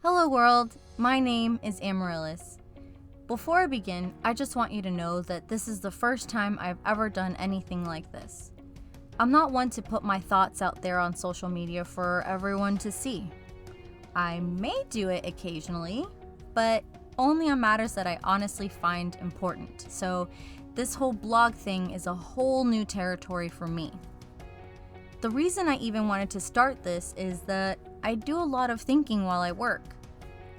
Hello world, my name is Amaryllis. Before I begin, I just want you to know that this is the first time I've ever done anything like this. I'm not one to put my thoughts out there on social media for everyone to see. I may do it occasionally, but only on matters that I honestly find important. So this whole blog thing is a whole new territory for me. The reason I even wanted to start this is that I do a lot of thinking while I work.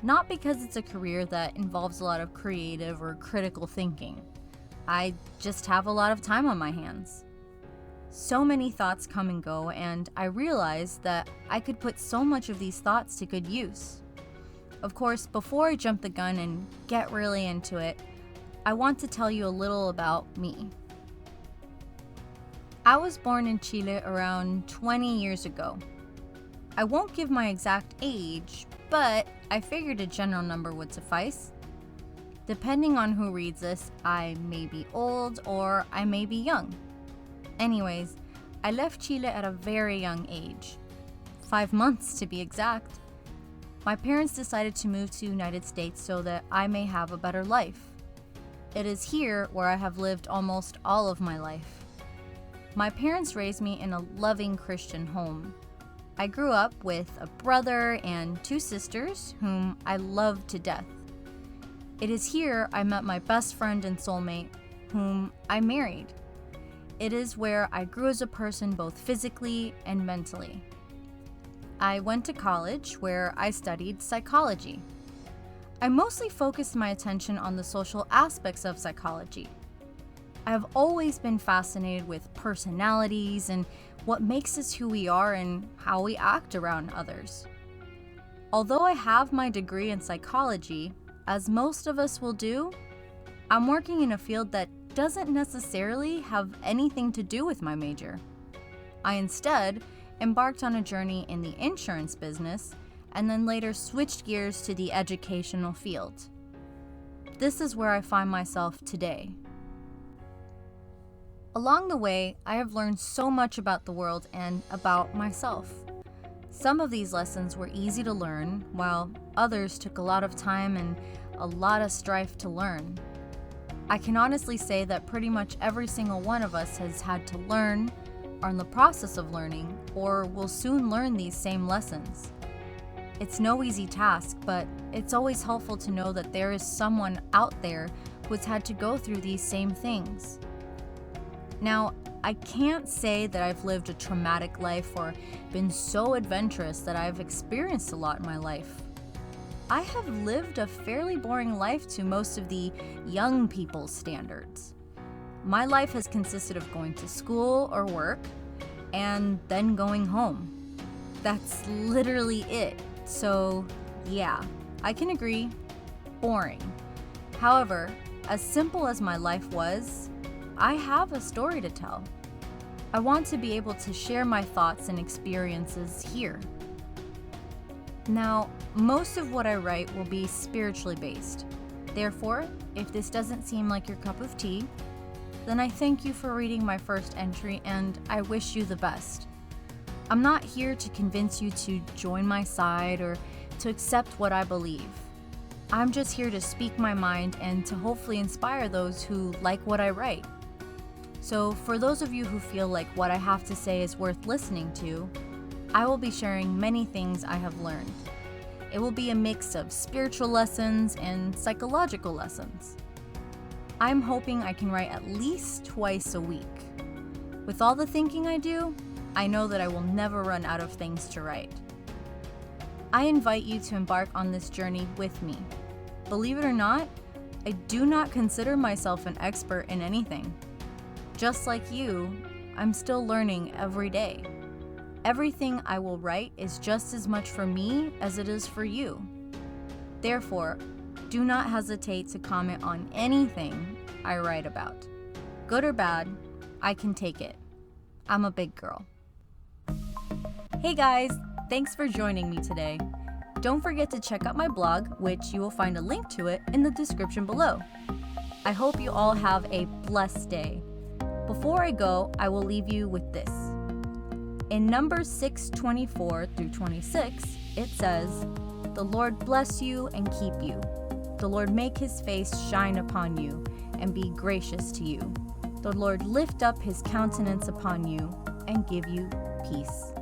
Not because it's a career that involves a lot of creative or critical thinking. I just have a lot of time on my hands. So many thoughts come and go, and I realized that I could put so much of these thoughts to good use. Of course, before I jump the gun and get really into it, I want to tell you a little about me. I was born in Chile around 20 years ago. I won't give my exact age, but I figured a general number would suffice. Depending on who reads this, I may be old or I may be young. Anyways, I left Chile at a very young age, 5 months to be exact. My parents decided to move to the United States so that I may have a better life. It is here where I have lived almost all of my life. My parents raised me in a loving Christian home. I grew up with a brother and 2 sisters whom I loved to death. It is here I met my best friend and soulmate, whom I married. It is where I grew as a person both physically and mentally. I went to college where I studied psychology. I mostly focused my attention on the social aspects of psychology. I have always been fascinated with personalities and what makes us who we are and how we act around others. Although I have my degree in psychology, as most of us will do, I'm working in a field that doesn't necessarily have anything to do with my major. I instead embarked on a journey in the insurance business and then later switched gears to the educational field. This is where I find myself today. Along the way, I have learned so much about the world and about myself. Some of these lessons were easy to learn, while others took a lot of time and a lot of strife to learn. I can honestly say that pretty much every single one of us has had to learn, are in the process of learning, or will soon learn these same lessons. It's no easy task, but it's always helpful to know that there is someone out there who has had to go through these same things. Now, I can't say that I've lived a traumatic life or been so adventurous that I've experienced a lot in my life. I have lived a fairly boring life to most of the young people's standards. My life has consisted of going to school or work and then going home. That's literally it. So, yeah, I can agree, boring. However, as simple as my life was, I have a story to tell. I want to be able to share my thoughts and experiences here. Now, most of what I write will be spiritually based. Therefore, if this doesn't seem like your cup of tea, then I thank you for reading my first entry and I wish you the best. I'm not here to convince you to join my side or to accept what I believe. I'm just here to speak my mind and to hopefully inspire those who like what I write. So for those of you who feel like what I have to say is worth listening to, I will be sharing many things I have learned. It will be a mix of spiritual lessons and psychological lessons. I'm hoping I can write at least twice a week. With all the thinking I do, I know that I will never run out of things to write. I invite you to embark on this journey with me. Believe it or not, I do not consider myself an expert in anything. Just like you, I'm still learning every day. Everything I will write is just as much for me as it is for you. Therefore, do not hesitate to comment on anything I write about. Good or bad, I can take it. I'm a big girl. Hey guys, thanks for joining me today. Don't forget to check out my blog, which you will find a link to it in the description below. I hope you all have a blessed day. Before I go, I will leave you with this. In Numbers 6:24 through 26, it says, The Lord bless you and keep you. The Lord make his face shine upon you and be gracious to you. The Lord lift up his countenance upon you and give you peace.